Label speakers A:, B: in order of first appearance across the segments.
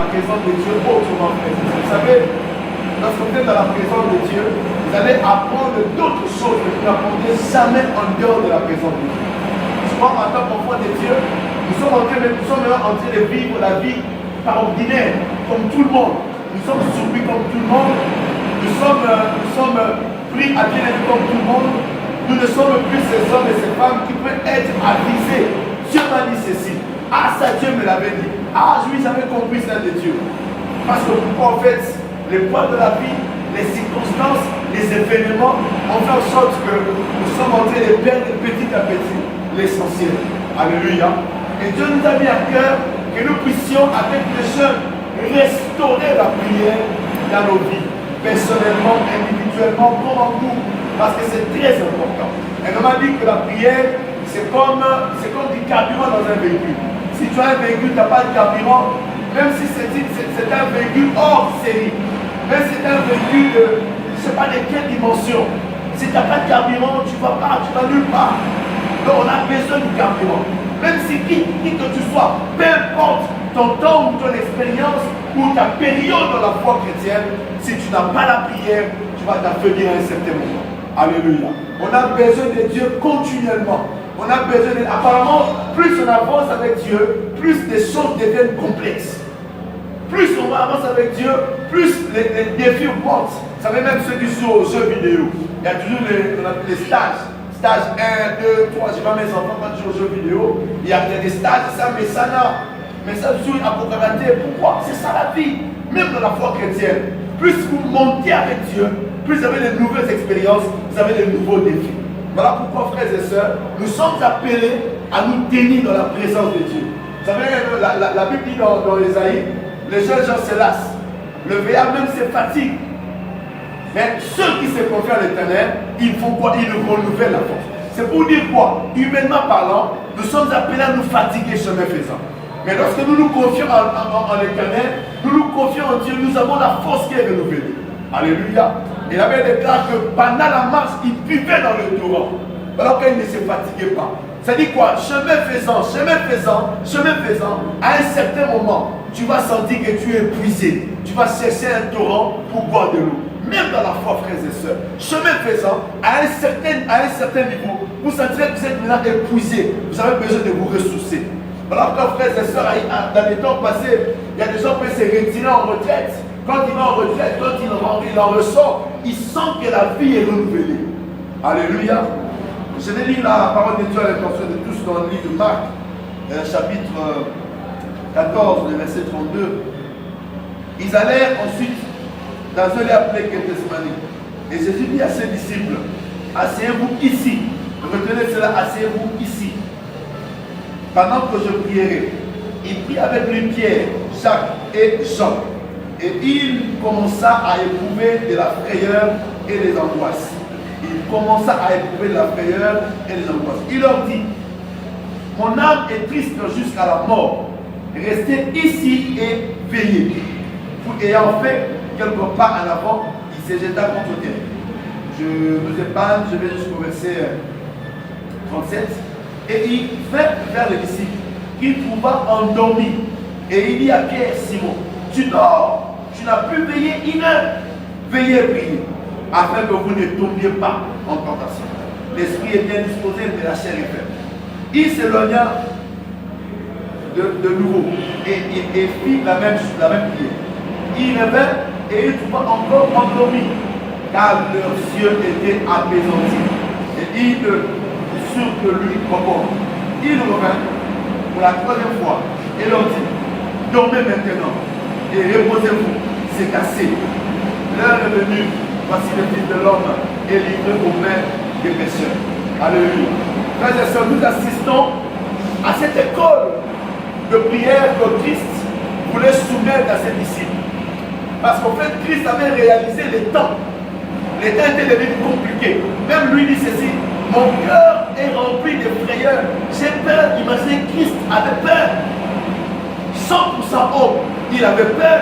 A: la présence de Dieu autrement. Vous savez, lorsque vous êtes dans la présence de Dieu, vous allez apprendre d'autres choses que vous n'apprendrez jamais en dehors de la présence de Dieu. Souvent, en tant qu'enfant de Dieu, nous sommes en train de vivre la vie par ordinaire, comme tout le monde. Nous sommes surpris comme tout le monde. Nous sommes pris à bien être comme tout le monde. Nous ne sommes plus ces hommes et ces femmes qui peuvent être avisés. Dieu m'a dit ceci. Ah, ça, Dieu me l'avait dit. Ah, oui, j'avais compris ça de Dieu. Parce que pourquoi, en fait, les poids de la vie, les circonstances, les événements ont fait en sorte que nous sommes en train de perdre petit à petit l'essentiel. Alléluia. Et Dieu nous a mis à cœur que nous puissions, avec les jeunes, restaurer la prière dans nos vies, personnellement, individuellement, comme en groupe, parce que c'est très important. Et on m'a dit que la prière, c'est comme du carburant dans un véhicule. Si tu as un véhicule, tu n'as pas de carburant, même si c'est un véhicule hors série, même si c'est un véhicule de, je ne sais pas de quelle dimension, si tu n'as pas de carburant, tu ne vas nulle part. Donc on a besoin du carburant. Même si qui que tu sois, peu importe ton temps ou ton expérience ou ta période dans la foi chrétienne, si tu n'as pas la prière, tu vas t'affaiblir à un certain moment. Alléluia. On a besoin de Dieu continuellement. On a besoin de... Apparemment, plus on avance avec Dieu, plus les choses deviennent complexes. Plus on avance avec Dieu, plus les défis augmentent. Vous savez, même ceux qui jouent aux jeux vidéo, il y a toujours les stages. Stage 1, 2, 3, j'ai pas mes enfants quand je joue aux jeux vidéo. Il y a des stages, mais ça joue à Bokaraté. Pourquoi? C'est ça la vie. Même dans la foi chrétienne, plus vous montez avec Dieu, plus vous avez de nouvelles expériences, vous avez de nouveaux défis. Voilà pourquoi, frères et sœurs, nous sommes appelés à nous tenir dans la présence de Dieu. Vous savez, la Bible dit dans Ésaïe, les jeunes gens se lassent. Le vieillard même se fatigue. Mais ceux qui se confient à l'Éternel, ils font quoi? Ils renouvellent la force. C'est pour dire quoi? Humainement parlant, nous sommes appelés à nous fatiguer chemin faisant. Mais lorsque nous nous confions en l'Éternel, nous nous confions en Dieu, nous avons la force qui est renouvelée. Alléluia. Il avait déclaré que pendant la marche, il buvait dans le torrent. Alors qu'il ne se fatiguait pas. Ça dit quoi? Chemin faisant, à un certain moment, tu vas sentir que tu es épuisé. Tu vas chercher un torrent pour boire de l'eau. Même dans la foi, frères et sœurs, chemin faisant, à un certain niveau, vous sentirez que vous êtes maintenant épuisé. Vous avez besoin de vous ressourcer. Alors que, frères et sœurs, dans les temps passés, il y a des gens qui se retirer en retraite. Quand il va en retraite, quand il en ressort, il sent que la vie est renouvelée. Alléluia. Je vais lire la parole de Dieu à l'intention de tous dans le livre de Marc, chapitre 14, le verset 32. Ils allèrent ensuite dans un lieu appelé Gethsemane. Et Jésus dit à ses disciples, asseyez-vous ici. Retenez cela, asseyez-vous ici. Pendant que je prierai. Il prit avec lui Pierre, Jacques et Jean. Et il commença à éprouver de la frayeur et des angoisses. Il commença à éprouver de la frayeur et des angoisses. Il leur dit, mon âme est triste jusqu'à la mort. Restez ici et veillez. Ayant fait quelques pas en avant, il se jeta contre terre. Je vous épargne, je vais jusqu'au verset 37. Et il vint vers les disciples, qu'il trouva endormis. Et il dit à Pierre, Simon, tu dors, tu n'as pu veiller une heure. Veillez et priez, afin que vous ne tombiez pas en tentation. L'esprit est bien disposé, mais la chair est faible. Il s'éloigna de nouveau et fit la même prière. Il revint et il trouva encore endormi, car leurs yeux étaient apaisantis. Et il sur que lui repose. Il revint pour la troisième fois et leur dit, dormez maintenant et reposez-vous, c'est assez. L'heure est venue, voici le Fils de l'homme est livré aux mains des pécheurs. Alléluia. Frères et sœurs, nous assistons à cette école de prière que Christ voulait soumettre à ses disciples. Parce qu'en fait, Christ avait réalisé les temps. Les temps étaient devenus compliqués. Même lui dit ceci, mon cœur est rempli de frayeur. J'ai peur. Imaginez, Christ avait peur. 100% homme, il avait peur.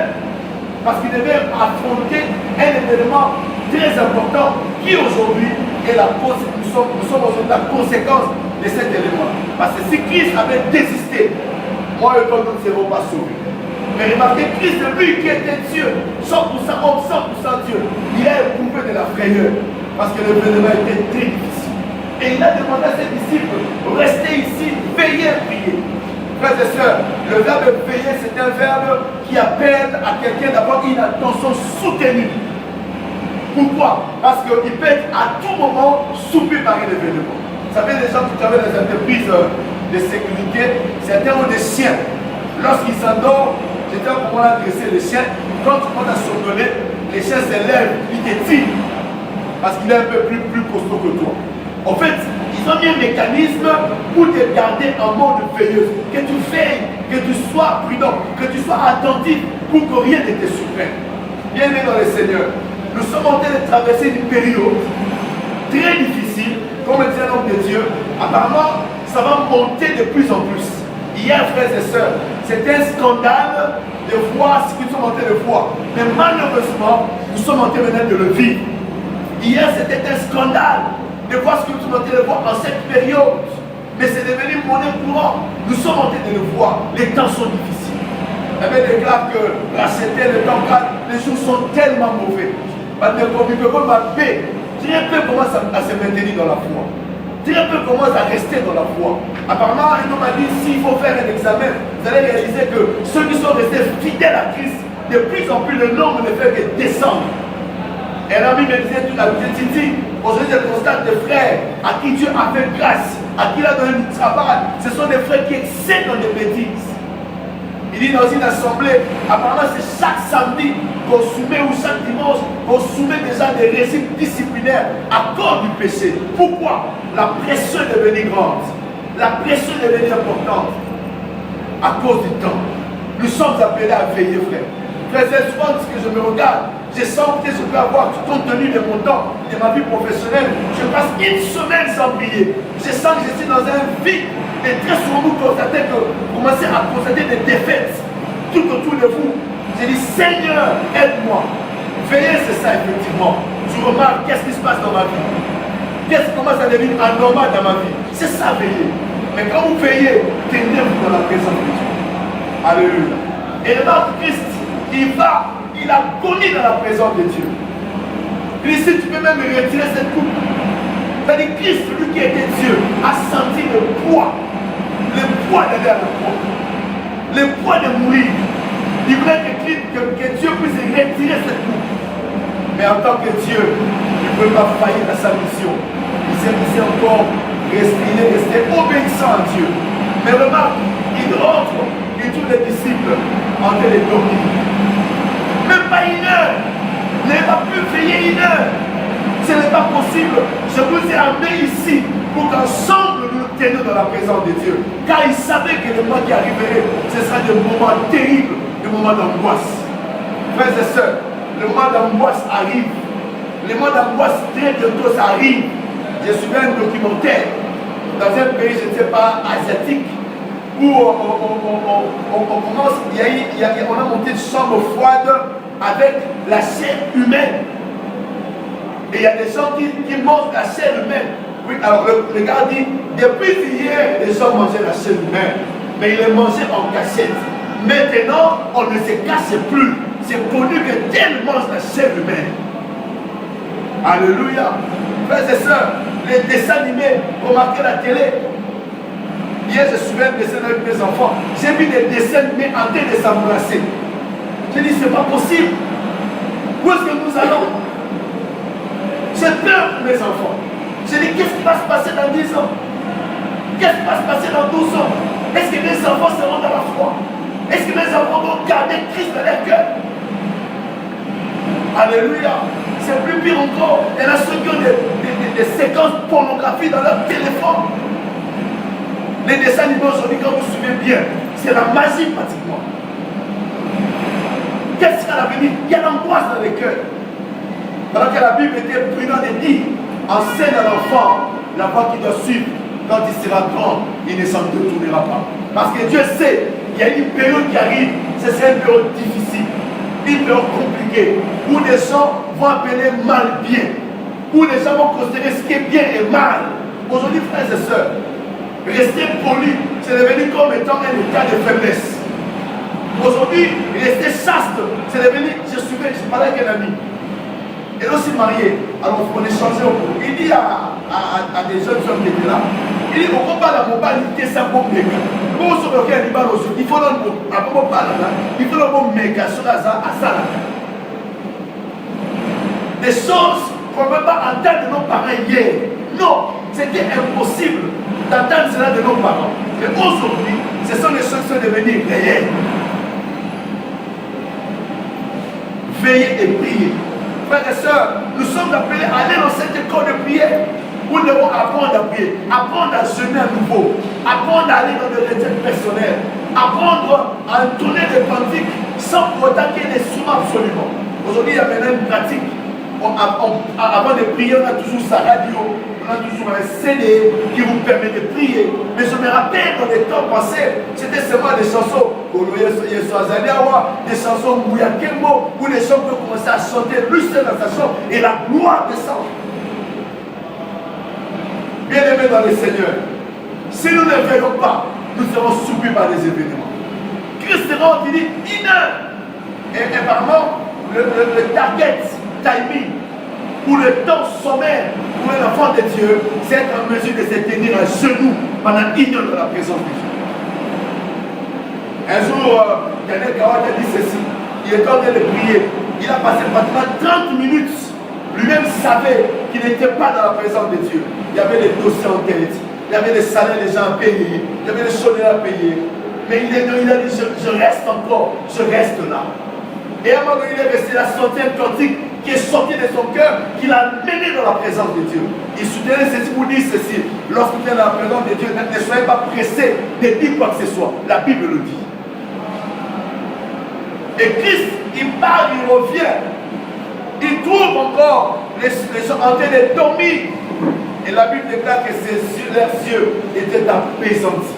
A: Parce qu'il devait affronter un événement très important qui aujourd'hui est la cause. Nous sommes aujourd'hui la conséquence de cet élément. Parce que si Christ avait désisté, moi et toi, nous ne serons pas sauvés. Mais remarquez, Christ, lui qui était Dieu, 100% homme, 100% Dieu, il a éprouvé de la frayeur parce que l'événement était très difficile. Et il a demandé à ses disciples, restez ici, veillez à prier. Frères et sœurs, le verbe veiller, c'est un verbe qui appelle à quelqu'un d'avoir une attention soutenue. Pourquoi? Parce qu'il peut être à tout moment soupé par un événement. Vous savez, les gens qui travaillent dans les entreprises de sécurité, certains ont des chiens. Lorsqu'ils s'endorment, j'étais au moment de dresser les chiens. Quand tu commences à survoler, les chiens s'élèvent, ils te tirent. Parce qu'il est un peu plus costaud que toi. En fait, ils ont mis un mécanisme pour te garder en mode veilleuse. Que tu veilles, que tu sois prudent, que tu sois attentif pour que rien ne te surprenne. Bien-aimés dans le Seigneur, nous sommes en train de traverser une période très difficile. Comme disait l'homme de Dieu, apparemment, ça va monter de plus en plus. Hier, frères et sœurs, c'était un scandale de voir ce que nous sommes en train de voir. Mais malheureusement, nous sommes en train maintenant de le vivre. Hier, c'était un scandale de voir ce que nous sommes en train de voir en cette période. Mais c'est devenu monnaie courante. Nous sommes en train de le voir. Les temps sont difficiles. La Bible déclare que c'était le temps calme. Les jours sont tellement mauvais. Très peu commence à se maintenir dans la foi. Très peu commence à rester dans la foi. Apparemment, un homme m'a dit, s'il faut faire un examen, vous allez réaliser que ceux qui sont restés fidèles à Christ, de plus en plus le nombre ne fait que descendre. Et un ami me disait tout à l'heure, Titi, aujourd'hui je constate des frères à qui Dieu a fait grâce, à qui il a donné du travail. Ce sont des frères qui excellent dans des bêtises. Il dit dans une assemblée, apparemment c'est chaque samedi qu'on soumet ou chaque dimanche qu'on soumet déjà des régimes disciplinaires à cause du péché. Pourquoi? La pression est devenue grande. La pression est devenue importante à cause du temps. Nous sommes appelés à veiller, frère. Frère, souvent que je me regarde, je sens que je peux avoir tout compte tenu de mon temps, de ma vie professionnelle. Je passe une semaine sans prier. Je sens que je suis dans un vide. Et très souvent, vous commencez à constater des défaites tout autour de vous. J'ai dit, Seigneur, aide-moi. Veiller, c'est ça, effectivement. Je remarque qu'est-ce qui se passe dans ma vie. Qu'est-ce qui commence à devenir anormal dans ma vie. C'est ça, veiller. Mais quand vous veillez, tenez-vous dans la présence de Dieu. Alléluia. Et remarque, Christ, il a connu dans la présence de Dieu. Christ, tu peux même retirer cette coupe. C'est-à-dire, Christ, celui qui était Dieu, a senti le poids d'aller à la croix, le poids de mourir. Il voulait que Dieu puisse retirer cette coupe. Mais en tant que Dieu, il ne peut pas faillir à sa mission. Il s'est encore resté obéissant à Dieu. Mais remarque, il rentre, il trouve les disciples en train de dormir. Même pas une heure. Il n'avait pas pu veiller une heure. Ce n'est pas possible. Je vous ai amené ici pour qu'ensemble nous tenions dans la présence de Dieu. Car il savait que le mois qui arriverait, ce sera des moments terribles, des moments d'angoisse. Frères et sœurs, le moment d'angoisse arrive. Le moment d'angoisse, très bientôt, ça arrive. J'ai suivi un documentaire dans un pays, je ne sais pas, asiatique, où on commence, on a monté une chambre froide avec la chair humaine. Et il y a des gens qui mangent la chair humaine. Oui, alors le gars dit, depuis hier, les gens mangeaient la chair humaine, mais ils les mangeaient en cachette. Maintenant, on ne se cache plus. C'est connu que tel mange la chair humaine. Alléluia. Frères et sœurs, les dessins animés, remarquez la télé. Hier, je suivais un dessin avec mes enfants. J'ai vu des dessins animés en train de s'embrasser. J'ai dit, c'est pas possible. Où est-ce que nous allons? J'ai peur pour mes enfants. J'ai dit, qu'est-ce qui va se passer dans 10 ans? Qu'est-ce qui va se passer dans 12 ans? Est-ce que mes enfants seront dans la foi? Est-ce que mes enfants vont garder Christ dans leur cœur? Alléluia. C'est plus pire encore. Il y en a ceux qui ont des séquences pornographiques dans leur téléphone. Les dessins animés aujourd'hui, quand vous vous souvenez bien, c'est la magie pratiquement. Qu'est-ce qu'il y a à l'avenir? Il y a l'angoisse dans les cœurs. Alors que la Bible était prudente et dit, enseigne à l'enfant la voie qu'il doit suivre. Quand il sera grand, il ne s'en détournera pas. Parce que Dieu sait, il y a une période qui arrive, ce sera une période difficile, une période compliquée, où les gens vont appeler mal bien, où les gens vont considérer ce qui est bien et mal. Aujourd'hui, frères et sœurs, rester poli, c'est devenu comme étant un état de faiblesse. Aujourd'hui, rester chaste, c'est devenu, je parlais avec un ami. Elle est aussi mariée. Alors on échangeait. Il dit à des jeunes hommes qui étaient là, il dit, on ne peut pas la mobilité sans bon méga. Pour ce qui est il faut le il faut le bon méga sur la à ça. Des choses qu'on ne peut pas entendre de nos parents hier. Non, c'était impossible d'entendre cela de nos parents. Mais aujourd'hui, ce sont les choses qui sont devenues réelles. Veillez et priez. Frères et sœurs, nous sommes appelés à aller dans cette école de prière. Nous devons apprendre à prier, apprendre à jeûner à nouveau, apprendre à aller dans des retraites personnelles, apprendre à entonner des cantiques sans pour autant qu'il y ait des sous absolument. Aujourd'hui, il y a maintenant une pratique. Avant de prier, on a toujours sa radio, on a toujours un CD qui vous permet de prier. Mais je me rappelle dans les temps passés, c'était seulement des chansons, des chansons où il y a quel mot, où les gens peuvent commencer à chanter, lui seul dans sa chambre, et la gloire descend. Bien aimés dans le Seigneur, si nous ne veillons pas, nous serons subis par les événements. Christ sera dit une heure. Et apparemment, le target timing pour le temps sommaire pour un enfant de Dieu, c'est être en mesure de se tenir à genoux pendant une heure dans la présence de Dieu. Un jour, Daniel Kawak a dit ceci, il est en train de prier, il a passé pratiquement 30 minutes, lui-même savait qu'il n'était pas dans la présence de Dieu. Il y avait des dossiers en tête, il y avait des salaires des gens à payer, il y avait des chaudières à payer, mais il a dit je reste encore, je reste là. Et à un moment donné, il est resté la centaine cantique qui est sorti de son cœur, qu'il a mené dans la présence de Dieu. Il soutenait ceci pour dire ceci. Lorsque vous êtes dans la présence de Dieu, ne soyez pas pressé de dire quoi que ce soit. La Bible le dit. Et Christ, il part, il revient. Il trouve encore les gens en train de dormir. Et la Bible déclare que leurs yeux étaient apaisantis.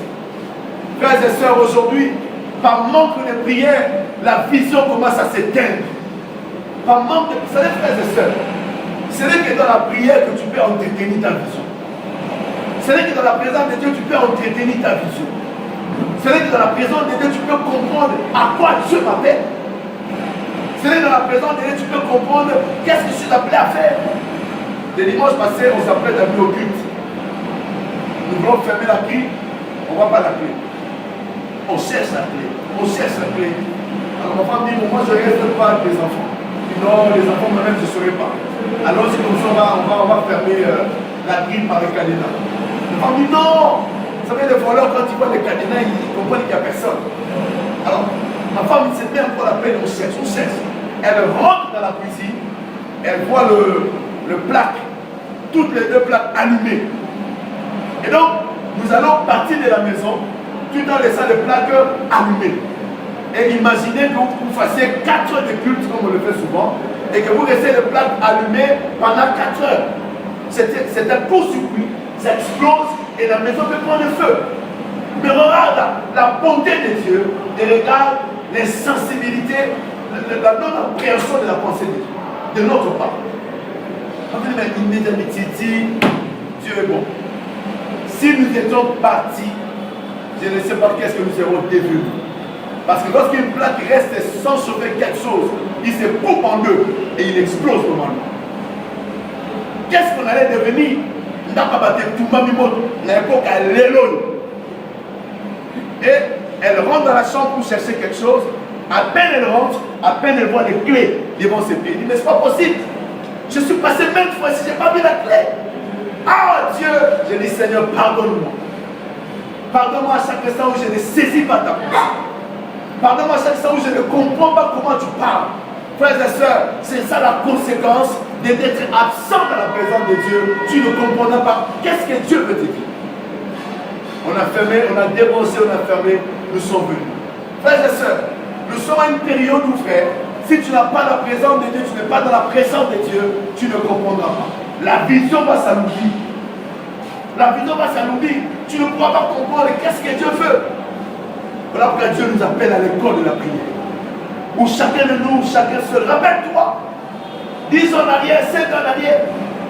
A: Frères et sœurs, aujourd'hui, par manque de prière, la vision commence à s'éteindre. Par manque de... Vous savez, frères et sœurs, ce n'est que dans la prière que tu peux entretenir ta vision. Ce n'est que dans la présence de Dieu que tu peux entretenir ta vision. Ce n'est que dans la présence de Dieu que tu peux comprendre à quoi Dieu m'appelle. Ce n'est que dans la présence de Dieu que tu peux comprendre qu'est-ce que je suis appelé à faire. Le dimanche passé, on s'apprête à venir au culte. Nous voulons fermer la clé, on ne voit pas la clé. On cherche la clé, on cherche la clé. Alors ma femme dit, moi je ne reste pas avec les enfants. Non, les enfants moi-même je ne saurais pas. Alors c'est comme ça, on va fermer la grille par le cadenas. Ma femme dit, non. Vous savez, les voleurs, quand ils voient les cadenas, ils comprennent qu'il n'y a personne. Alors, ma femme, c'est bien encore la peine, on cherche. Elle rentre dans la cuisine, elle voit le plaque, toutes les deux plaques allumées. Et donc, nous allons partir de la maison tout en laissant les plaques allumées. Et imaginez que vous fassiez 4 heures de culte, comme on le fait souvent, et que vous laissez les plaques allumées pendant 4 heures. C'est un court-circuit, ça explose et la maison peut prendre feu. Mais regarde la bonté de Dieu et regarde l'insensibilité, la non-appréhension de la pensée de Dieu, de notre part. On dit, mais immédiatement, Dieu est bon. Si nous étions partis, je ne sais pas qu'est-ce que nous serons devenus. Parce que lorsqu'une plaque reste sans sauver quelque chose, il se coupe en deux et il explose normalement. Qu'est-ce qu'on allait devenir? On n'a pas battu tout le monde à l'époque à l'éloge. Et elle rentre dans la chambre pour chercher quelque chose. À peine elle rentre, à peine elle voit les clés devant ses pieds. Elle dit, mais c'est pas possible. Je suis passé maintes fois si je n'ai pas vu la clé. Ah Dieu, je dis Seigneur, pardonne-moi. Pardonne-moi à chaque instant où je ne saisis pas ta parole. Pardonne-moi à chaque instant où je ne comprends pas comment tu parles. Frères et sœurs, c'est ça la conséquence d'être absent dans la présence de Dieu. Tu ne comprends pas. Qu'est-ce que Dieu veut te dire? On a fermé, on a débranché, on a fermé, nous sommes venus. Frères et sœurs, nous sommes à une période où, frère, si tu n'as pas la présence de Dieu, tu n'es pas dans la présence de Dieu, tu ne comprendras pas. La vision va s'alourdir. La vision va s'alourdir. Tu ne pourras pas comprendre qu'est-ce que Dieu veut. Voilà pourquoi Dieu nous appelle à l'école de la prière. Où chacun de nous, chacun seul. Rappelle-toi, 10 ans en arrière, 5 ans en arrière,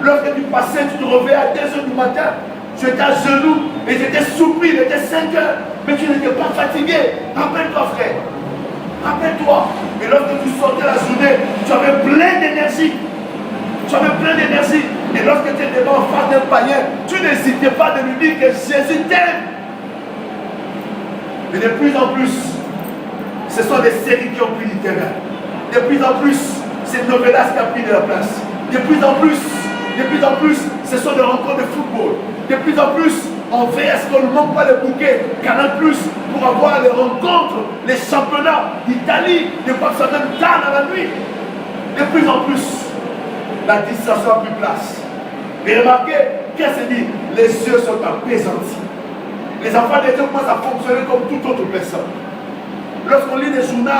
A: lorsque tu passais, tu te réveillais à 2 heures du matin, tu étais à genoux et tu étais soupli, il était 5 heures, mais tu n'étais pas fatigué. Rappelle-toi, frère. Rappelle-toi. Et lorsque tu sortais la journée, tu avais plein d'énergie. Tu avais plein d'énergie. Et lorsque tu étais devant en face d'un païen, tu n'hésitais pas de lui dire que Jésus t'aime. Mais de plus en plus, ce sont les séries qui ont pris du terrain. De plus en plus, c'est Novelas qui a pris de la place. De plus en plus, ce sont des rencontres de football. De plus en plus, on fait est-ce qu'on ne manque pas le bouquet Canal Plus pour avoir les rencontres, les championnats d'Italie, de quoi que ça donne tard dans la nuit. De plus en plus, la distraction a pris place. Et remarquez, qu'est-ce que dit? Les yeux sont apaisantis. Les enfants de Dieu commencent à fonctionner comme toute autre personne. Lorsqu'on lit les journaux,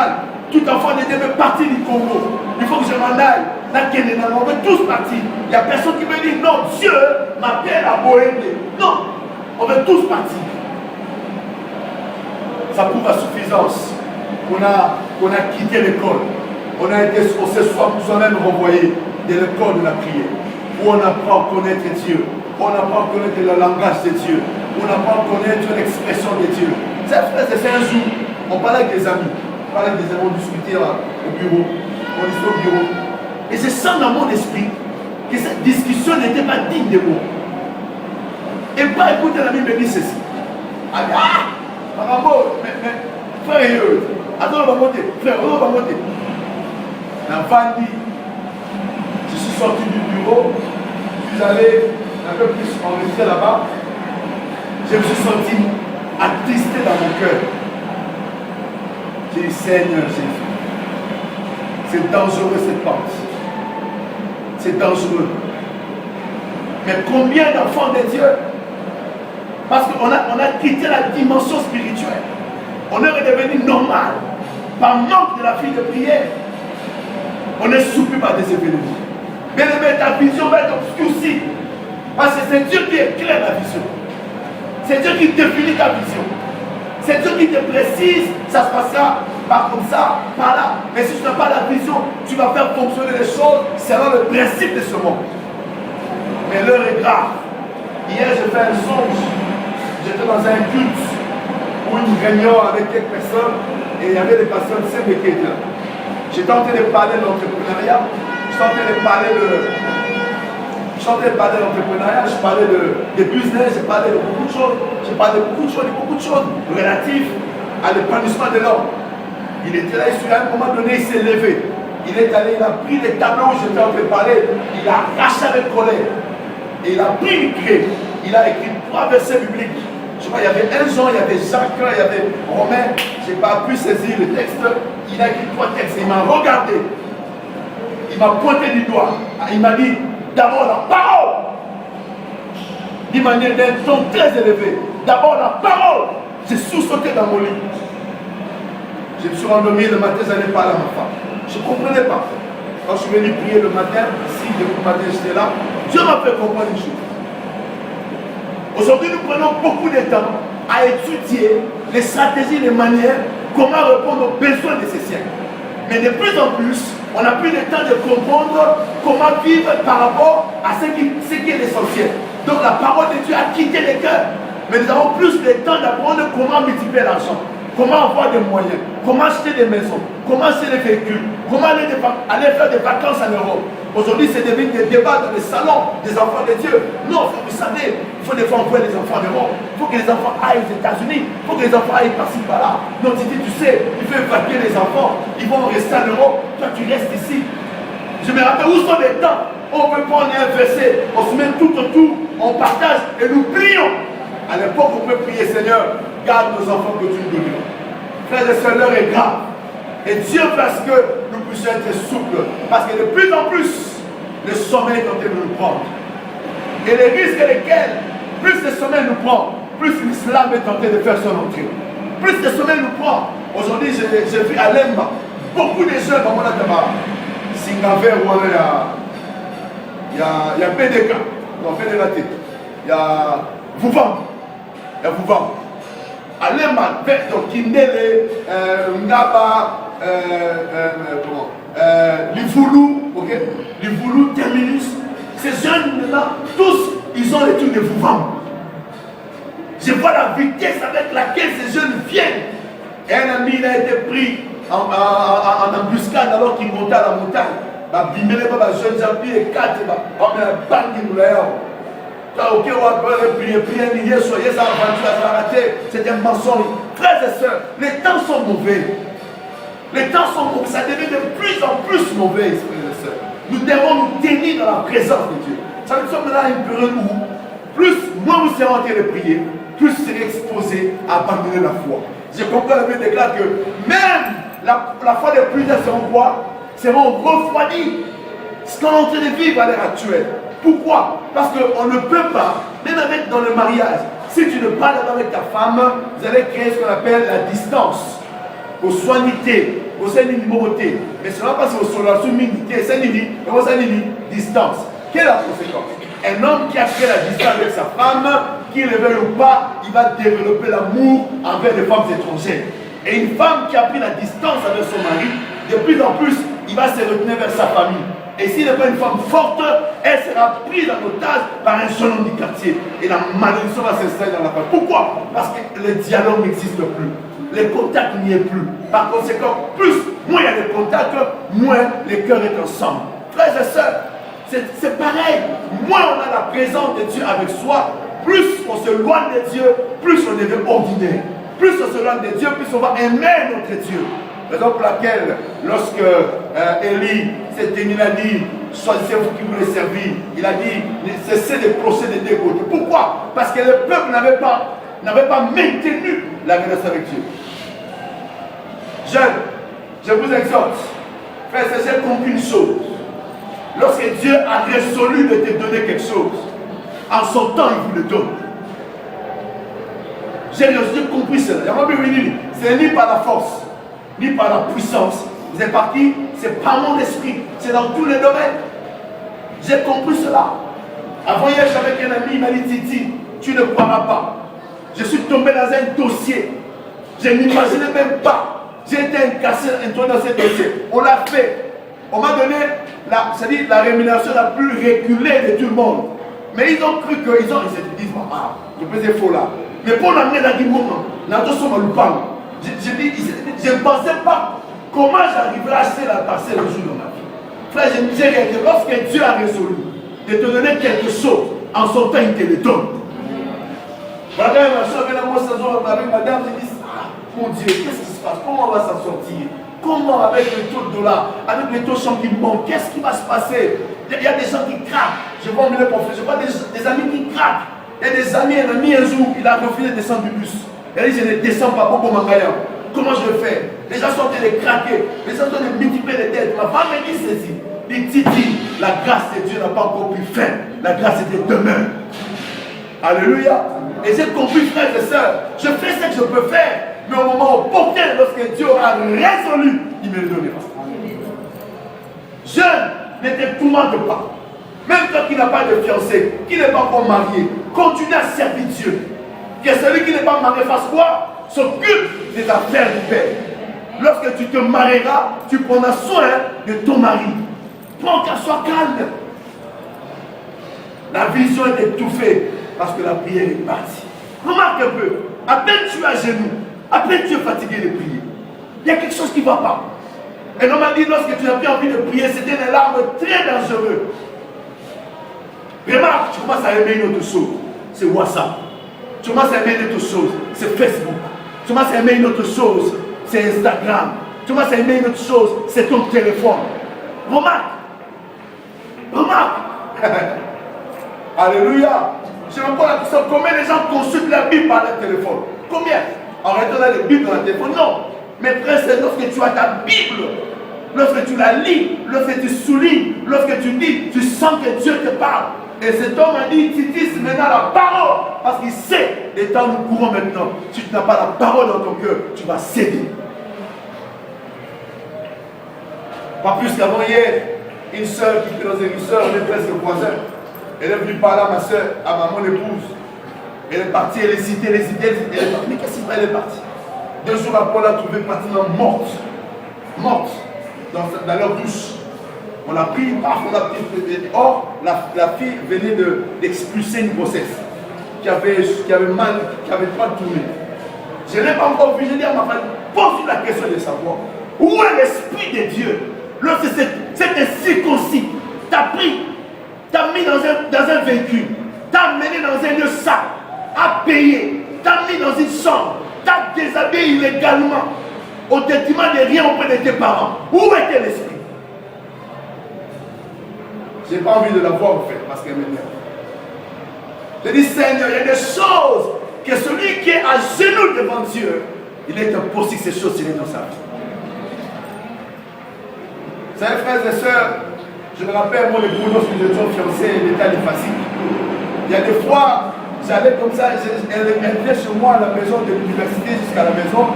A: tout enfant de Dieu veut partir du Congo. Il faut que je m'en aille. On veut tous partir. Il n'y a personne qui me dit non, Dieu m'appelle à Bohème. Non, on veut tous partir. Ça prouve à suffisance qu'on a quitté l'école. On s'est soi-même renvoyé de l'école de la prière. Où on apprend à connaître Dieu. Où on apprend à connaître le langage de Dieu. Où on apprend à connaître l'expression de Dieu. C'est un jour. On parlait avec des amis. On discutait au bureau. On discutait au bureau. Et je sens dans mon esprit que cette discussion n'était pas digne de moi. Et pas écouter l'ami me dit ceci. Par rapport, mais frère, attends, on va monter. Frère, on va monter. L'enfant dit, je suis sorti du bureau, je suis allé un peu plus enregistrer là-bas. Je me suis senti attristé dans mon cœur. J'ai dit, Seigneur Jésus, c'est dangereux cette pensée. C'est dangereux. Mais combien d'enfants de Dieu, parce qu'on a quitté la dimension spirituelle, on est redevenu normal par manque de la fille de prière. On est soupli par des événements. Bien aimé, ta vision va être obscurcie. Parce que c'est Dieu qui éclaire la vision. C'est Dieu qui définit ta vision. C'est Dieu qui te précise, ça se passera pas comme ça, par là. Mais si tu n'as pas la vision, tu vas faire fonctionner les choses selon le principe de ce monde. Mais l'heure est grave. Hier, j'ai fait un songe. J'étais dans un culte où une réunion avec quelques personnes et il y avait des personnes simples qui étaient là. J'étais en train de parler de l'entrepreneuriat. J'étais en train de parler de l'entrepreneuriat, je parlais de business, je parlais de beaucoup de choses. Je parlais de beaucoup de choses relatives à l'épanouissement de l'homme. Il était là, à un moment donné, il s'est levé. Il est allé, il a pris les tableaux où j'étais en train de parler, il a arraché avec colère. Et il a pris une craie. Il a écrit 3 versets bibliques. Je crois qu'il y avait 1 Jean, il y avait Jacques, il y avait Romain. Je n'ai pas pu saisir le texte. Il a écrit 3 textes. Il m'a regardé. Il m'a pointé du doigt. Il m'a dit, d'abord la parole. D'une manière d'un ton très élevé. D'abord la parole. J'ai sous-sauté dans mon lit. Je me suis endormi le matin, je n'allais pas à ma femme. Je ne comprenais pas. Quand je suis venu prier le matin, ici, le matin j'étais là, Dieu m'a fait comprendre une chose. Aujourd'hui, nous prenons beaucoup de temps à étudier les stratégies, les manières, comment répondre aux besoins de ces siècles. Mais de plus en plus, on n'a plus le temps de comprendre comment vivre par rapport à ce qui est l'essentiel. Donc la parole de Dieu a quitté les cœurs. Mais nous avons plus le temps d'apprendre comment multiplier l'argent, comment avoir des moyens, comment acheter des maisons, comment acheter des véhicules, comment aller faire des vacances en Europe. Aujourd'hui, c'est devenu des débats dans les salons des enfants de Dieu. Non, vous savez, il faut des fois envoyer les enfants en Europe. Il faut que les enfants aillent aux États-Unis. Il faut que les enfants aillent par-ci, par-là. Non, tu sais, il faut évacuer les enfants. Ils vont rester en Europe. Toi, tu restes ici. Je me rappelle, où sont les temps? On peut prendre un verset, on se met tout autour, on partage et nous prions. À l'époque, on peut prier, Seigneur, garde nos enfants que tu nous donnes. Frères et sœurs, l'heure est grave. Et Dieu parce que nous puissions être souples. Parce que de plus en plus, le sommeil est en train de nous prendre. Et les risques lesquels, plus le sommeil nous prend, plus l'islam est en train de faire son entrée. Plus le sommeil nous prend. Aujourd'hui, j'ai vu à Lemba, beaucoup de jeunes, dans mon atama, Singaver, il y a PDK, on fait de la tête. Il y a Vouvam. Il y a Vouvam. À Lemba, donc Kindele, Ngaba, Livoulou, ok, Livoulou, Terminus, ces jeunes-là, tous, ils ont les trucs de Vouvam. Je vois la vitesse avec laquelle ces jeunes viennent. Et un ami, il a été pris en embuscade alors qu'il montait à la montagne. Bimele ba jeune jambi et quatre on a bangi moulaya. Ok, on va prier nier soyez ça aventure à rater, c'est un mensonge. Frères et sœurs, les temps sont mauvais. Les temps sont mauvais, ça devient de plus en plus mauvais, frères et sœurs. Nous devons nous tenir dans la présence de Dieu. Ça veut dire que nous sommes là une période où plus moins vous serez en train de prier, plus vous serez exposé à abandonner la foi. Je comprends la Bible déclare que même la foi des plus seront quoi? Seront refroidis. Ce qu'on est en train de vivre à l'heure actuelle. Pourquoi? Parce qu'on ne peut pas, même avec dans le mariage, si tu ne parles pas avec ta femme, vous allez créer ce qu'on appelle la distance. Au soignité, au sein d'une numéroté. Mais ce n'est pas parce que au la soumité, c'est une distance. Quelle est la conséquence? Un homme qui a créé la distance avec sa femme, qu'il le veuille ou pas, il va développer l'amour envers les femmes étrangères. Et une femme qui a pris la distance avec son mari, de plus en plus, il va se retenir vers sa famille. Et s'il n'est pas une femme forte, elle sera prise en otage par un jeune homme du quartier. Et la malédiction va s'installer dans la famille. Pourquoi? Parce que le dialogue n'existe plus. Les contacts n'y est plus. Par conséquent, moins il y a de contacts, moins les cœurs sont ensemble. Frères et sœurs, c'est pareil. Moins on a la présence de Dieu avec soi, plus on se loigne de Dieu, plus on devient ordinaire. Plus on se loigne de Dieu, plus on va aimer notre Dieu. Raison pour laquelle, lorsque Élie s'est tenu, il a dit, choisissez vous qui voulez servir. Il a dit, cessez de procéder des côtés. Pourquoi? Parce que le peuple n'avait pas maintenu la relation avec Dieu. Jeunes, je vous exhorte, frère, j'ai compris une chose. Lorsque Dieu a résolu de te donner quelque chose, en son temps, il vous le donne. J'ai compris cela. C'est ni par la force, ni par la puissance. C'est parti, c'est par mon esprit. C'est dans tous les domaines. J'ai compris cela. Avant hier, j'avais un ami, il m'a dit, Titi, tu ne croiras pas. Je suis tombé dans un dossier. Je n'imaginais même pas. J'ai été incassé dans ce dossier. On l'a fait. On m'a donné la rémunération la plus reculée de tout le monde. Mais ils ont cru qu'ils se disent, je faisais faux là. Mais pour l'amener dans le monde, je ne pensais pas comment j'arriverais à acheter la parcelle le jour de ma vie. Frère, j'ai réalisé, lorsque Dieu a résolu de te donner quelque chose, en son temps, il te le donne. Madame, avec madame, je dis, mon Dieu, qu'est-ce qui se passe? Comment on va s'en sortir? Comment avec le taux de dollar, avec les taux change qui montent, qu'est-ce qui va se passer? Il y a des gens qui craquent. Je vois mes professeurs, je vois des amis qui craquent. Il y a des amis, un ami un jour, il a refusé de descendre du bus. Il a dit, je ne descends pas, beaucoup Mangaya. Comment je le fais? Les gens sont en train de craquer, les gens sont en train de multiplier les dettes. Ma femme me dit ceci. Il dit, la grâce de Dieu n'a pas encore pris fin. La grâce est de demain. Alléluia. Et j'ai compris, frères et sœurs, je fais ce que je peux faire. Mais au moment opportun, lorsque Dieu aura résolu, il me le donnera. Jeune, ne te tourmente pas. Même toi qui n'as pas de fiancé, qui n'est pas encore marié, continue à servir Dieu. Que celui qui n'est pas marié fasse quoi? S'occupe des affaires du Père. Lorsque tu te marieras, tu prendras soin de ton mari. Prends qu'elle soit calme. La vision est étouffée parce que la prière est partie. Remarque un peu, à peine tu es à genoux, à peine tu es fatigué de prier. Il y a quelque chose qui ne va pas. Et on m'a dit, lorsque tu n'as plus envie de prier, c'était des larmes très dangereuses. Remarque, tu commences à aimer une autre chose, c'est WhatsApp. Tu commences à aimer une autre chose, c'est Facebook. Tu commences à aimer une autre chose, c'est Instagram. Tu commences à aimer une autre chose, c'est ton téléphone. Remarque. Alléluia. Je me pose la question, combien de gens consultent la Bible par leur téléphone? Combien? En retournant la Bible dans le téléphone? Non. Mais frère, c'est lorsque tu as ta Bible, lorsque tu la lis, lorsque tu soulignes, lorsque tu dis, tu sens que Dieu te parle. Et cet homme a dit, tu dis maintenant la parole. Parce qu'il sait, les temps nous courons maintenant. Si tu n'as pas la parole dans ton cœur, tu vas céder. Pas plus qu'avant hier, une soeur qui était dans une soeur, on est presque voisins. Elle est venue parler à ma soeur, à mon épouse. Elle est partie, elle est citée, elle est partie. Mais qu'est-ce qui se passe? Elle est partie. 2 jours après, on l'a trouvée pratiquement morte. Morte. Dans leur douche. On l'a pris, on l'a pris. Or, la fille venait d'expulser une grossesse qui avait mal, qui avait pas tourné. Je n'ai pas encore vu, je dis à ma femme, pose la question de savoir. Où est l'Esprit de Dieu? Lorsque c'est circoncis, t'as pris, t'as mis dans un véhicule, t'as amené dans un lieu sac, à payer, t'as mis dans une chambre, t'as déshabillé illégalement, au détriment de rien auprès de tes parents. Où était l'Esprit? J'ai pas envie de la voir en fait, parce qu'elle m'énerve. Je dis, Seigneur, il y a des choses que celui qui est à genoux devant Dieu, il est impossible que ces choses seraient dans sa vie. Vous savez, frères et sœurs, je me rappelle, moi, les lorsque nous étions fiancés, l'état est facile. Il y a des fois, j'allais comme ça, elle venait chez moi à la maison de l'université jusqu'à la maison,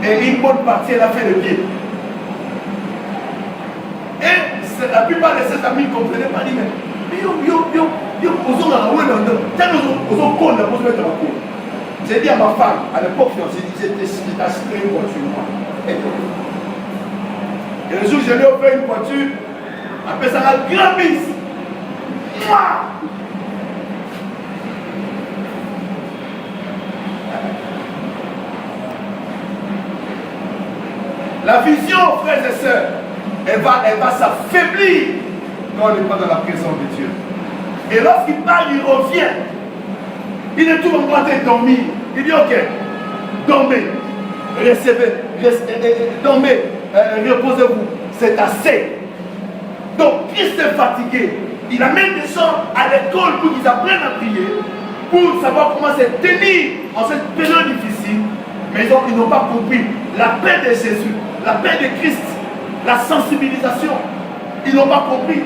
A: et une bonne partie, elle a fait le pied. Et la plupart de ses amis ne comprenaient pas, ils disaient, mais j'ai dit à ma femme, à l'époque, j'ai acheté une voiture. Et le jour où je lui ai offert une voiture, après ça, la grande bise. La vision, frères et sœurs, elle va s'affaiblir quand on n'est pas dans la présence de Dieu. Et lorsqu'il parle, il revient. Il est tout en train de dormir. Il dit, ok, dormez, recevez, dormez, reposez-vous. C'est assez. Donc, Christ est fatigué. Il amène des gens à l'école pour qu'ils apprennent à prier, pour savoir comment se tenir en cette période difficile. Mais ils n'ont pas compris la paix de Jésus, la paix de Christ, la sensibilisation. Ils n'ont pas compris.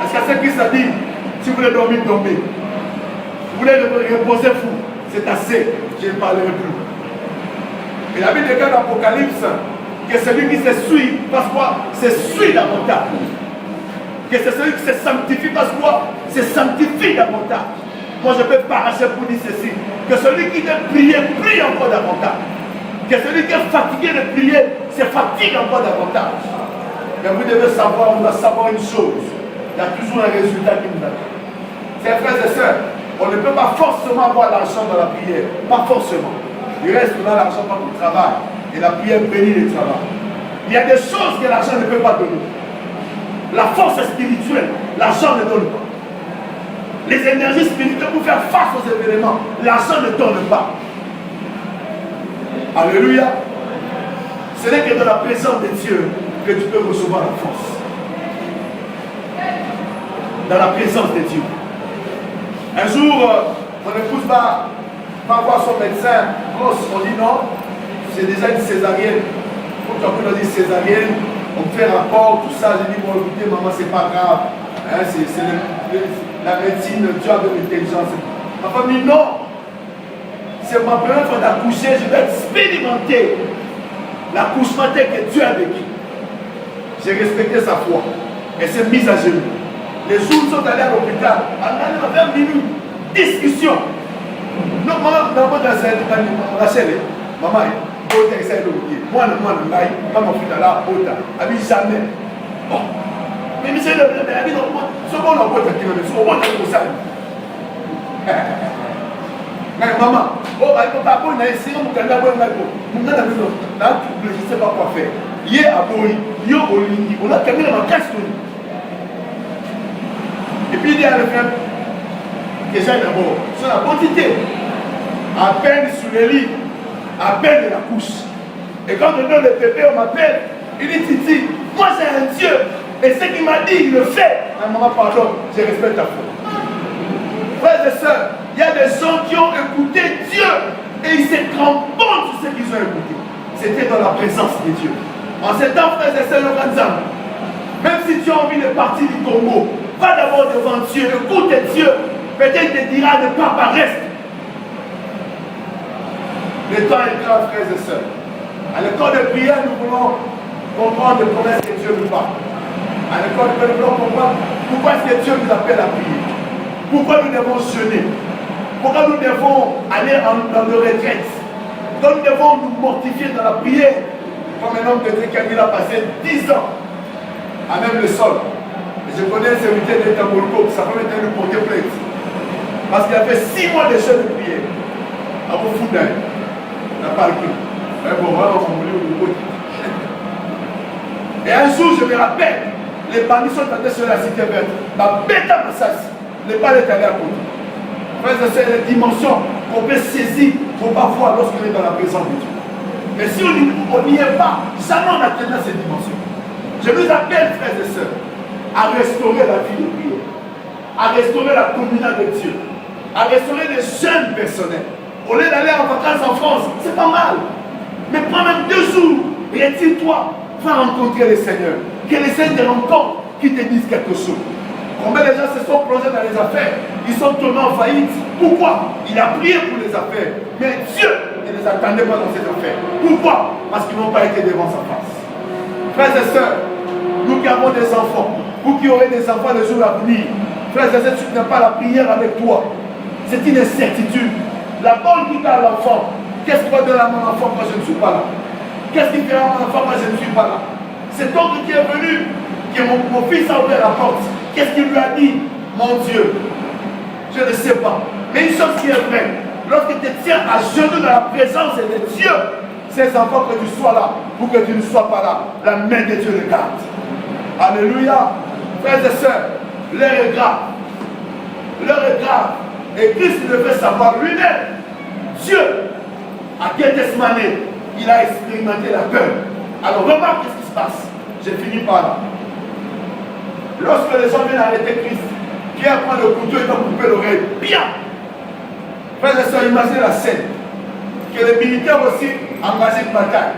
A: Parce qu'à ce Christ a dit, si vous voulez dormir, dormez. Vous voulez reposer vous, c'est assez, je ne parlerai plus. Et la Bible déclare dans l'Apocalypse que celui qui se suit, parce quoi? Se suit davantage. Que c'est celui qui se sanctifie, parce quoi? Se sanctifie davantage. Moi je peux paracher pour dire ceci, que celui qui veut prier, prie encore davantage. Que celui qui est fatigué de prier, se fatigue encore davantage. Mais vous devez savoir, on doit savoir une chose, il y a toujours un résultat qui nous attend. Chers frères et sœurs, on ne peut pas forcément avoir l'argent dans la prière. Pas forcément. Il reste dans l'argent quand on travaille. Et la prière bénit le travail. Il y a des choses que l'argent ne peut pas donner. La force spirituelle, l'argent ne donne pas. Les énergies spirituelles pour faire face aux événements, l'argent ne donne pas. Alléluia. Ce n'est que dans la présence de Dieu que tu peux recevoir la force. Dans la présence de Dieu. Un jour, mon épouse va voir son médecin. On dit non, c'est déjà une césarienne. Quand tu as dit césarienne, on me fait rapport, tout ça. J'ai dit, bon, écoutez, maman, c'est pas grave. Hein, c'est la médecine, Dieu a de l'intelligence. Ma femme dit non. C'est ma première fois d'accoucher, je vais expérimenter l'accouchement tel que Dieu a vécu. J'ai respecté sa foi. Elle s'est mise à genoux. Les jours sont allés à l'hôpital. On a 20 minutes. Discussion. Non, maman, Rachel, maman, moi, maman, jamais. Bon. Mais monsieur, ce bon on peut faire ça. Mais maman, oh, papa, on a essayé de me je ne sais pas quoi faire. Hier à Boï, on a terminé ma casse. Et puis il y a le frère, déjà d'abord, sur la quantité, à peine sur le lit, à peine de la couche. Et quand on donne le bébé, on m'appelle, il dit Titi, moi j'ai un Dieu, et ce qu'il m'a dit, il le fait. Mais maman, pardon, je respecte ta foi. Frères et sœurs, il y a des gens qui ont écouté Dieu, et ils se cramponnent sur ce qu'ils ont écouté. C'était dans la présence de Dieu. En ces temps, frères et sœurs, même si tu as envie de partir du Congo, va d'abord devant Dieu, écoute Dieu. Peut-être te dira de papa reste. Le temps est grand, frères et sœurs. À l'école de prière, nous voulons comprendre les promesses que Dieu nous parle. À l'école de prière, nous voulons comprendre pourquoi est-ce que Dieu nous appelle à prier. Pourquoi nous devons jeûner. Pourquoi nous devons aller dans nos retraites. Pourquoi nous devons nous mortifier dans la prière. Comme un homme de Dieu qui a passé 10 ans à même le sol. Et je connais un serviteur de Tambolko, sa femme était lui porter plainte. Parce qu'il a fait 6 mois de jeûne de prière. À vos fous d'un. Il n'a pas le cul. Mais bon, voilà, on voulait au niveau. Et un jour, je me rappelle, les bandits sont allés sur la cité verte. Ma bête à ma sasse, les balles est allé à côté. Frères et sœurs, les dimensions qu'on peut saisir, il ne faut pas voir lorsqu'on est dans la présence de Dieu. Mais si on n'y est pas, jamais on atteindra ces dimensions. Je vous appelle, frères et sœurs, à restaurer la vie de prière, à restaurer la communion avec Dieu, à restaurer les jeunes personnels. Au lieu d'aller en vacances en France, c'est pas mal. Mais prends même 2 jours, retire-toi, va rencontrer le Seigneur. Que le Seigneur te rencontre, qui te dise quelque chose. Combien de gens se sont plongés dans les affaires, ils sont tombés en faillite. Pourquoi? Il a prié pour les affaires, mais Dieu ne les attendait pas dans ces affaires. Pourquoi? Parce qu'ils n'ont pas été devant sa face. Frères et sœurs, nous qui avons des enfants, vous qui aurez des enfants le jour à venir, frères et sœurs, tu n'as pas la prière avec toi. C'est une incertitude. La bonne qui à l'enfant, qu'est-ce qu'il va donner à mon enfant quand je ne suis pas là? Qu'est-ce qu'il fera à mon enfant quand je ne suis pas là? Cet oncle qui est venu, que mon fils a ouvert la porte, qu'est-ce qu'il lui a dit? Mon Dieu, je ne sais pas. Mais une chose qui est vraie, lorsque tu te tiens à genoux dans la présence de Dieu, ces enfants, que tu sois là ou que tu ne sois pas là, la main de Dieu les garde. Alléluia. Frères et sœurs, l'heure est grave. L'heure est grave. Et Christ devait savoir lui-même. Dieu, à Gethsemane, il a expérimenté la peur. Alors remarque ce qui se passe. J'ai fini par là. Lorsque les gens viennent arrêter Christ, Pierre prend le couteau et va couper l'oreille. Bien. Frères et sœurs, imaginez la scène. Que les militaires aussi engagent une bataille.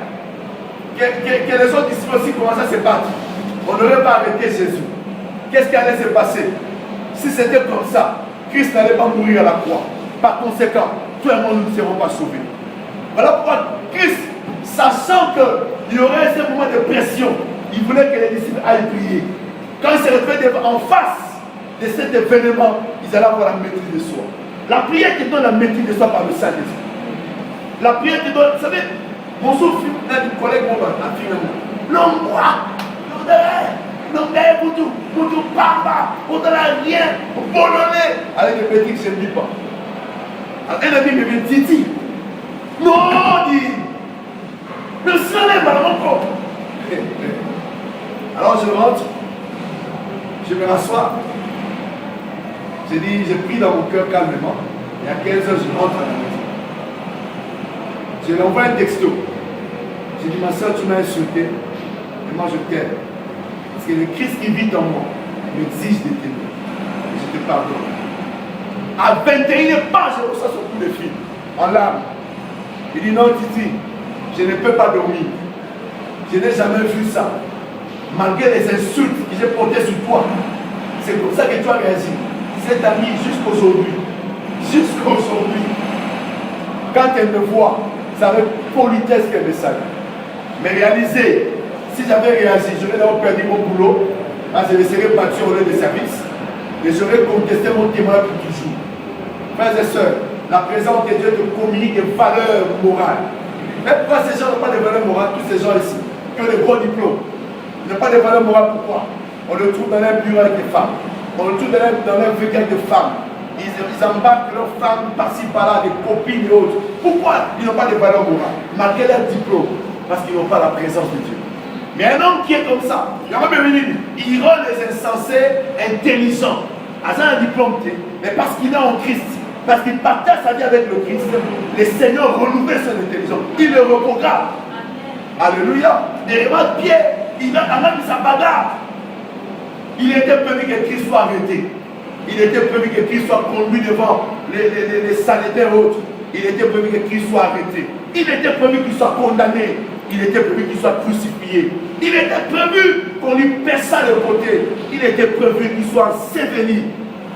A: Que les autres disciples aussi commencent à se battre. On n'aurait pas arrêté Jésus. Qu'est-ce qui allait se passer? Si c'était comme ça, Christ n'allait pas mourir à la croix. Par conséquent, toi et moi, nous ne serons pas sauvés. Voilà pourquoi Christ, sachant qu'il y aurait ce moment de pression, il voulait que les disciples aillent prier. Quand ils se retrouvaient en face de cet événement, ils allaient avoir la maîtrise de soi. La prière te donne la maîtrise de soi par le Saint-Esprit. La prière te donne, vous savez, mon souffle, un collègue, l'homme droit, non, mais pour tout, papa, pour donner rien, pour bolonner. Avec les petits, je ne dis pas. Un ami me dit, Titi, non, dit, le soleil va encore. Alors je rentre, je me rassois, je dis, je prie dans mon cœur calmement, et à 15 heures, je rentre à la maison. Je lui envoie un texto. Je dis, ma soeur, tu m'as insulté, et moi je t'aime. Parce que le Christ qui vit en moi m'exige de t'aimer. Et je te pardonne. À 21 pages, je reçois son coup de fil, en larmes. Il dit, non, Titi, je ne peux pas dormir. Je n'ai jamais vu ça. Malgré les insultes que j'ai portées sur toi, c'est comme ça que tu as réagi. Cet ami, jusqu'aujourd'hui, quand elle me voit, c'est avec politesse qu'elle me salue. Mais réalisez, si j'avais réagi, j'aurais d'abord perdu mon boulot, je me serais battu au lieu de service, et j'aurais contesté mon témoin pour toujours. Frères et sœurs, la présence de Dieu te communique des valeurs morales. Mais pourquoi ces gens n'ont pas de valeurs morales, tous ces gens ici, qui ont des gros diplômes? Ils n'ont pas de valeurs morales, pourquoi? On le trouve dans les bureaux avec des femmes, on le trouve dans les véhicules avec des femmes. Ils embarquent leurs femmes par-ci par-là, des copines et autres. Pourquoi ils n'ont pas de valeurs morales? Malgré leur diplôme, parce qu'ils n'ont pas la présence de Dieu. Mais un homme qui est comme ça, il rend les insensés intelligents. À un diplôme, mais parce qu'il est en Christ, parce qu'il partage sa vie avec le Christ, le Seigneur renouvelle son intelligence. Il le reprogramme. Alléluia. Et regarde Pierre, il a même sa bagarre. Il était prévu que Christ soit arrêté. Il était prévu que Christ soit conduit devant les sanitaires et autres. Il était prévu que Christ soit arrêté. Il était prévu qu'il soit condamné. Il était prévu qu'il soit crucifié. Il était prévu qu'on lui perça le côté. Il était prévu qu'il soit enseveli.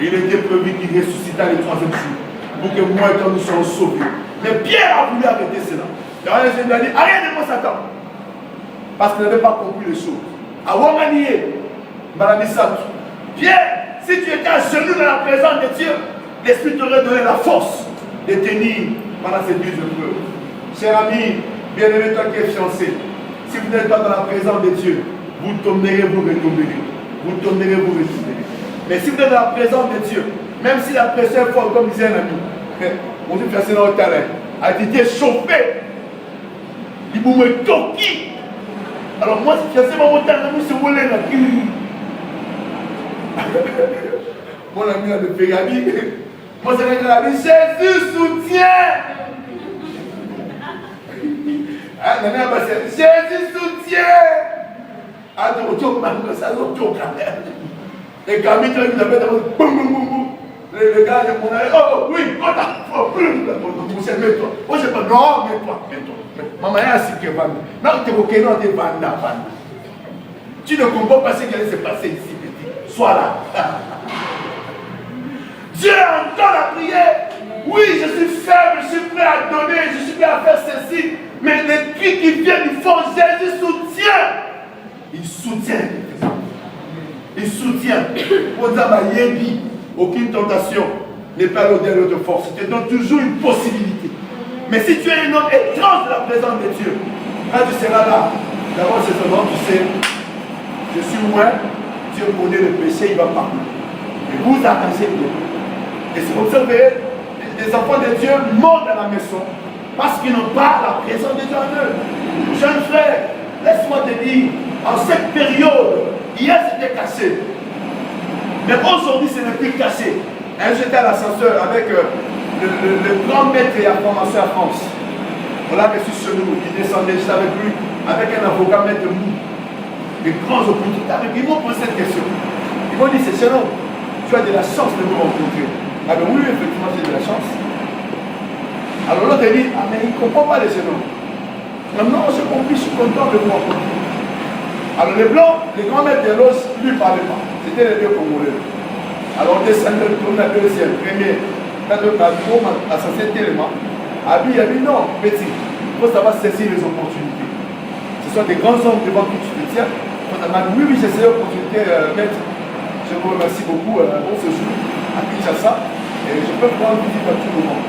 A: Il était prévu qu'il ressuscita le 3e jour. Pour que moi et toi nous soyons sauvés. Mais Pierre a voulu arrêter cela. Et je lui ai dit, arrête de moi Satan. Parce qu'il n'avait pas compris les choses. À Wanganie, Pierre, si tu étais à genoux dans la présence de Dieu, l'Esprit t'aurait donné la force de tenir pendant ces 2 épreuves. Cher ami, bien-aimé, toi qui es fiancé, si vous n'êtes pas dans la présence de Dieu, vous tomberez, vous retomberez. Vous tomberez, vous retomberez. Mais si vous êtes dans la présence de Dieu, même si la pression est forte, comme disait un ami, mon Dieu fait dans le terrain, a été chauffé. Il vous me toquille. Alors moi, si tu as mon temps, je me là. Mon ami a de Pégami. Moi, c'est regardé. Jésus soutient. Jésus soutient. Ah, tu as ça, tu as les gamins, tu as fait le gars, il a dit, oh oui, vous savez, toi. Moi, je ne sais pas, non, mets-toi. Maman, il y a un secret. Non, tu es au Kenya, tu es vanda. Tu ne comprends pas ce qui allait se passer ici, petit. Sois là. Dieu entend la prière. Oui, je suis faible, je suis prêt à donner, je suis prêt à faire ceci. Mais les cris qui viennent du fond, Jésus soutient. Il soutient. Il soutient. Aucune tentation n'est pas l'odeur de notre force. Il te donne toujours une possibilité. Mais si tu es un homme étrange de la présence de Dieu, quand tu seras là, d'abord c'est ce nom, tu sais, je suis loin, Dieu connaît le péché, il va parler. Et vous arrangez bien. Et c'est comme ça que les enfants de Dieu montent à la maison parce qu'ils n'ont pas la présence de Dieu en eux. Jeune frère, laisse-moi te dire, en cette période, hier c'était caché. Mais aujourd'hui, ce n'est plus caché. J'étais à l'ascenseur avec le grand maître et la formation à France. On l'a reçu chez nous, il descendait, j'étais avec lui, avec un avocat maître Mou. Des grands opportunités. Ils m'ont posé cette question. Ils m'ont dit, c'est chez nous, tu as de la chance de nous rencontrer. Ah ben oui, effectivement, j'ai de la chance. Alors l'autre dit, ah mais il ne comprend pas les jeunes. Non, j'ai compris, je suis content de vous rencontrer. Alors les blancs, les grands maîtres de l'os, lui ne parlaient pas. C'était les deux Congolais. Alors on descendait, on a deuxième, premier, quand on a trop à s'associer tellement. Abi a dit non, petit, il faut savoir saisir les opportunités. Ce sont des grands hommes devant qui tu te tiens. On a dit oui, j'ai saisi l'opportunité, maître. Je vous remercie beaucoup. On se joue à Kinshasa et je peux prendre visite à tout moment.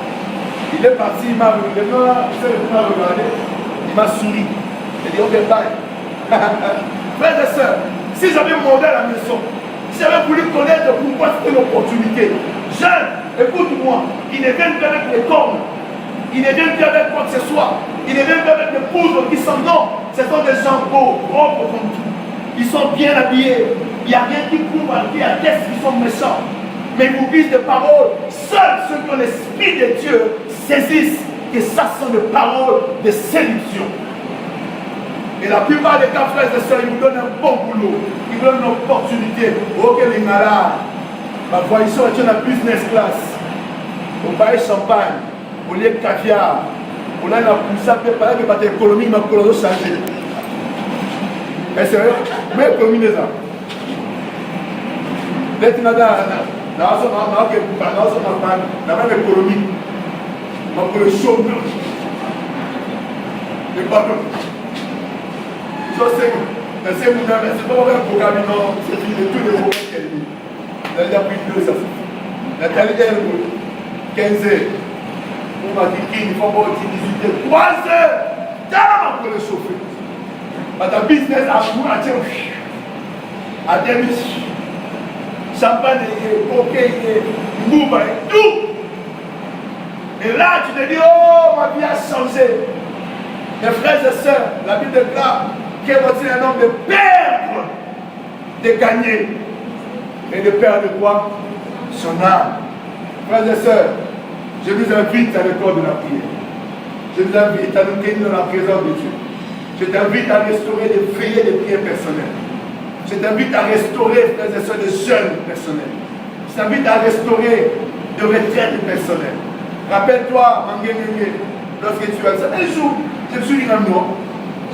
A: Il est parti, il m'a regardé, il m'a souri. Il dit ok, bye. Frères et sœurs, si j'avais demandé à la maison, si j'avais voulu connaître pourquoi c'était l'opportunité, jeune, écoute-moi, il ne vient plus avec les cornes, il ne vient plus avec quoi que ce soit, il ne vient plus avec les poudres qui sont non, ce sont des gens beaux, propres comme tout. Ils sont bien habillés, il n'y a rien qui prouve qui atteste qu'ils sont méchants. Mais ils vous disent des paroles, seuls ceux qui ont l'esprit de Dieu saisissent que ça sont des paroles de séduction. Et la plupart des cas, frères et sœurs, ils vous donnent un bon boulot. Ils vous donnent une opportunité. Ok, les malades. Ma voiture est une business class. On va champagne. On lieu caviar. On a un poussé préparé que votre économie m'a changé. Et c'est vrai, mais économie des gens. L'être dans la même économie. On peut chaud. Les ballons. Je sais que c'est pas un programme, non, c'est de tous les moments qu'elle dit. Elle a pris 2 ans. La qualité est 15 heures. On m'a dit qu'il faut pas utiliser 3 heures. T'as pour le chauffer. Ta business a pour à demi. Champagne, coquet, mouba et tout. Et là, tu te dis, oh, ma vie a changé. Mes frères et sœurs, la Bible déclare qu'il est un homme de perdre, de gagner. Et de perdre quoi? Son âme. Frères et sœurs, je vous invite à l'école de la prière. Je vous invite à nous tenir dans la présence de Dieu. Je t'invite à restaurer des veillées de prière personnelles. Je t'invite à restaurer, frères et sœurs, des jeûnes personnels. Je t'invite à restaurer des retraites personnelles. Rappelle-toi, Mangé, lorsque tu as ça, un jour, je me suis dit, non,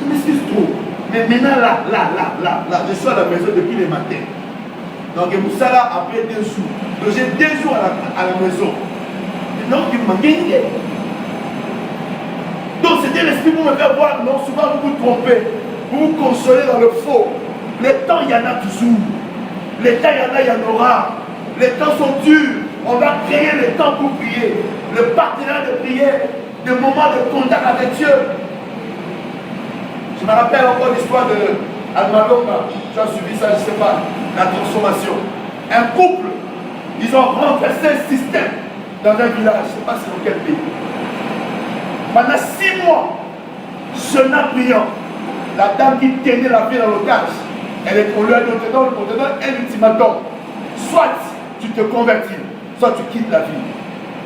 A: je m'excuse trop. Mais maintenant, là, je suis à la maison depuis le matin. Donc, Moussala, après 2 jours. Donc, j'ai 2 jours à la maison. Donc, il m'a gagné. Donc, c'était l'esprit pour me faire voir. Non, souvent, vous vous trompez. Vous vous consolez dans le faux. Les temps, il y en a toujours. Les temps, il y en aura. Les temps sont durs. On va créer le temps pour prier. Le partenaire de prière. Des moments de contact avec Dieu. Je me rappelle encore l'histoire de Almalonga. Tu as suivi ça, je ne sais pas. La transformation. Un couple, ils ont renversé un système dans un village. Je ne sais pas c'est dans quel pays. Pendant 6 mois, jeûnant priant. la dame qui tenait la fille dans l'otage, on lui a dit, on te donne un ultimatum. Soit tu te convertis, soit tu quittes la vie.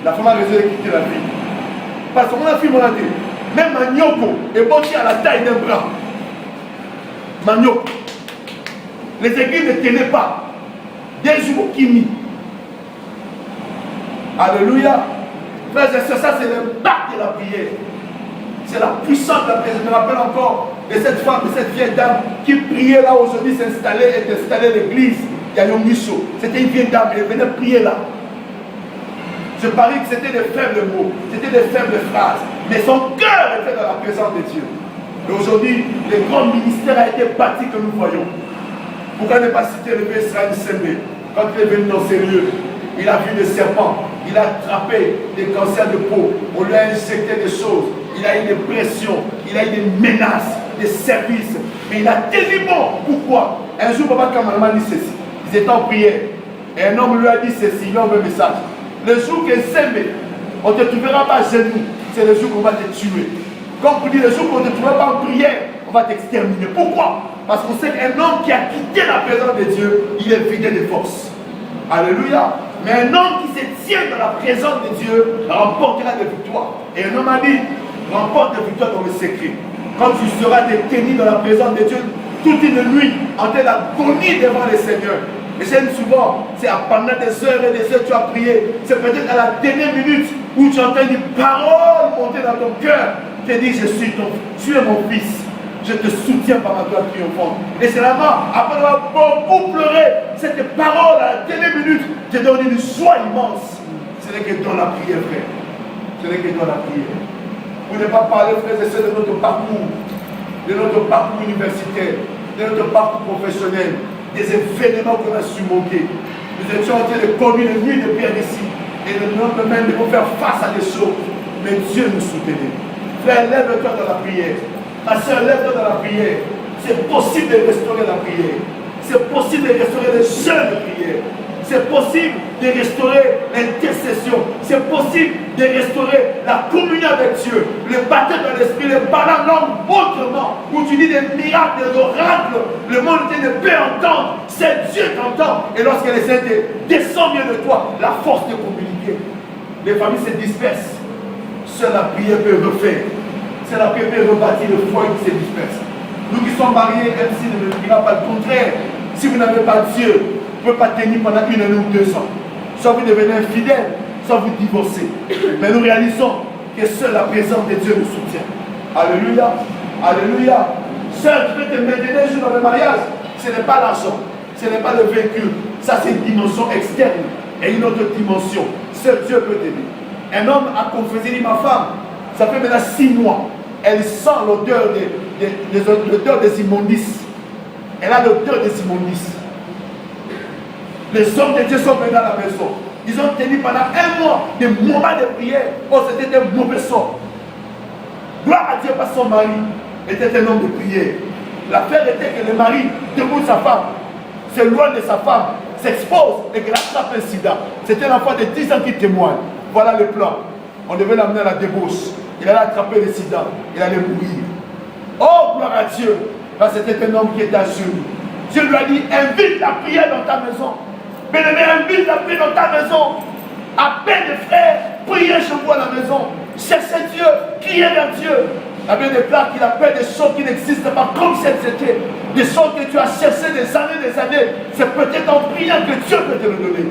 A: La femme a raison de quitter la vie. Parce que mon fille m'a dit, même Manioko est bâti à la taille d'un bras. Manioko. Les églises ne tenaient pas. Des jours qui. Alléluia. Frères et sœurs, ça c'est le bac de la prière. C'est la puissance de la prière. Je me rappelle encore de cette femme, de cette vieille dame qui priait là aujourd'hui, s'installait et installait à l'église. Il y a Yongiso. C'était une vieille dame, elle venait prier là. Je parie que c'était des faibles mots, c'était des faibles phrases. Mais son cœur était dans la présence de Dieu. Et aujourd'hui, le grand ministère a été bâti que nous voyons. Pourquoi ne pas citer le vieux Israël Sembe? Quand il est venu dans ces lieux, il a vu des serpents, il a attrapé des cancers de peau, on lui a injecté des choses, il a eu des pressions, il a eu des menaces, des services. Mais il a tenu bon. Pourquoi? Un jour, Papa Kamalama dit ceci. Ils étaient en prière. Et un homme lui a dit ceci, il a envoyé un message. Le jour que Sembe, on ne te trouvera pas à genoux, c'est le jour qu'on va te tuer. Comme vous dites, le jour qu'on ne te trouvera pas en prière, on va t'exterminer. Pourquoi? Parce qu'on sait qu'un homme qui a quitté la présence de Dieu, il est vidé de force. Alléluia. Mais un homme qui se tient dans la présence de Dieu remportera des victoires. Et un homme a dit, remporte des victoires dans le secret. Quand tu seras détenu dans la présence de Dieu, toute une nuit, en telle agonie devant le Seigneur. Et j'aime souvent, c'est pendant des heures et des heures tu as prié. C'est peut-être à la dernière minute où tu entends une parole monter dans ton cœur. Tu te dis, tu es mon fils. Je te soutiens par ma gloire triomphante. Et c'est là-bas, après avoir beaucoup pleuré, cette parole à la dernière minute te donne une joie immense. Ce n'est que dans la prière, frère. Ce n'est que dans la prière. Vous ne pas parler, frères et sœurs, de notre parcours universitaire, de notre parcours professionnel, des événements qu'on a surmontés. Nous étions en train de conduire une nuit de prière ici. Et le lendemain, nous devons faire face à des choses. Mais Dieu nous soutenait. Frère, lève-toi dans la prière. Ma soeur, lève-toi dans la prière. C'est possible de restaurer la prière. C'est possible de restaurer les jeunes de prière. C'est possible de restaurer l'intercession. C'est possible de restaurer la communion avec Dieu. Le baptême dans l'esprit, le parler en langue autrement. Où tu dis des miracles, des oracles. Le monde entier ne peut entendre. C'est Dieu qui entend. Et lorsque les saints descendent mieux de toi, la force de communiquer. Les familles se dispersent. Seule la prière peut refaire. C'est la prière peut rebâtir le foyer qui se disperse. Nous qui sommes mariés, même si ne dira pas le contraire. Si vous n'avez pas Dieu, vous ne pouvez pas tenir pendant 1 année ou 2 ans. Soit vous devenez infidèle, soit vous divorcez. Mais nous réalisons que seule la présence de Dieu nous soutient. Alléluia. Alléluia. Seul qui peut te maintenir dans le mariage, ce n'est pas l'argent, ce n'est pas le véhicule. Ça, c'est une dimension externe et une autre dimension. Seul Dieu peut t'aider. Un homme a confessé, dit, ma femme, ça fait maintenant 6 mois. Elle sent l'odeur des immondices. Elle a l'odeur des immondices. Les hommes de Dieu sont venus dans la maison. Ils ont tenu pendant 1 mois des moments de prière. Oh, c'était un mauvais sort. Gloire à Dieu parce que son mari était un homme de prière. L'affaire était que le mari, debout de sa femme, s'éloigne de sa femme, s'expose et qu'elle attrape un sida. C'était l'enfant de 10 ans qui témoigne. Voilà le plan. On devait l'amener à la débauche. Il allait attraper le sida. Il allait mourir. Oh, gloire à Dieu. Là, c'était un homme qui était à genoux. Dieu lui a dit, invite la prière dans ta maison. Bien-aimé, invite la prière dans ta maison. Appelle les frères, priez chez vous à la maison. Cherchez Dieu, criez vers Dieu. La Bible déclare qu'il appelle des choses qui n'existent pas comme c'était. Des choses que tu as cherchées des années. C'est peut-être en priant que Dieu peut te le donner.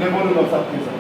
A: Lève-le dans sa présence.